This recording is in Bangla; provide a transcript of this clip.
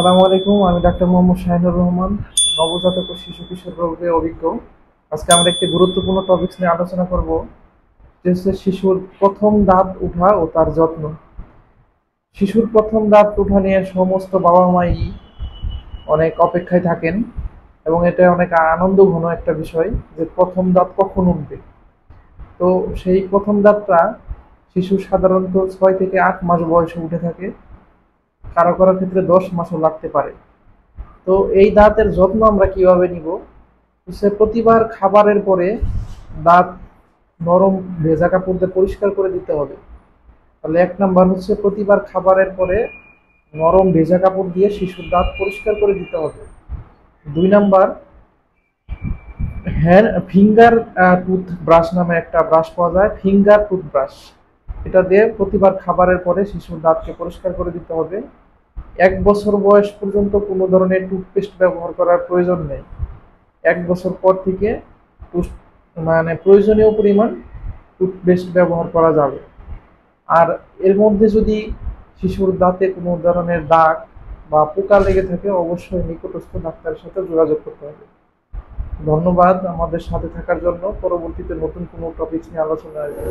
আসসালামু আলাইকুম। আমি ডাক্তার মোহাম্মদ শাহিনুর রহমান, নবজাতক ও শিশু কিশোর রোগে অভিজ্ঞ। আজকে আমরা একটি গুরুত্বপূর্ণ টপিকস নিয়ে আলোচনা করব, যে হচ্ছে শিশুর প্রথম দাঁত ওঠা ও তার যত্ন। শিশুর প্রথম দাঁত ওঠা নিয়ে সমস্ত বাবা মাই অনেক অপেক্ষায় থাকেন, এবং এটা অনেক আনন্দ ঘন একটা বিষয় যে প্রথম দাঁত কখন উঠবে। তো সেই প্রথম দাঁতটা শিশু সাধারণত 6 থেকে 8 মাস বয়সে উঠে থাকে, কারো কারো ক্ষেত্রে 10 মাসও লাগতে পারে। তো এই দাঁতের যত্ন আমরা কিভাবে নিব? হচ্ছে প্রতিবার খাবারের পরে দাঁত নরম ভেজা কাপড় দিয়ে পরিষ্কার করে দিতে হবে। তাহলে 1 নাম্বার হচ্ছে প্রতিবার খাবারের পরে নরম ভেজা কাপড় দিয়ে শিশুর দাঁত পরিষ্কার করে দিতে হবে। 2 number, hand finger tooth brush নামে একটা ব্রাশ পাওয়া যায়, ফিঙ্গার টুথ ব্রাশ। এটা দিয়ে প্রতিবার খাবারের পরে শিশুর দাঁতকে পরিষ্কার করে দিতে হবে। 1 বছর বয়স পর্যন্ত কোনো ধরনের টুথপেস্ট ব্যবহার করার প্রয়োজন নেই। 1 বছর পর থেকে মানে প্রয়োজনীয় পরিমাণ টুথপেস্ট ব্যবহার করা যাবে। আর এর মধ্যে যদি শিশুর দাঁতে কোনো ধরনের দাগ বা পোকা লেগে থাকে, অবশ্যই নিকটস্থ ডাক্তারের সাথে যোগাযোগ করতে হবে। ধন্যবাদ আমাদের সাথে থাকার জন্য। পরবর্তীতে নতুন কোনো টপিক নিয়ে আলোচনা আসবে।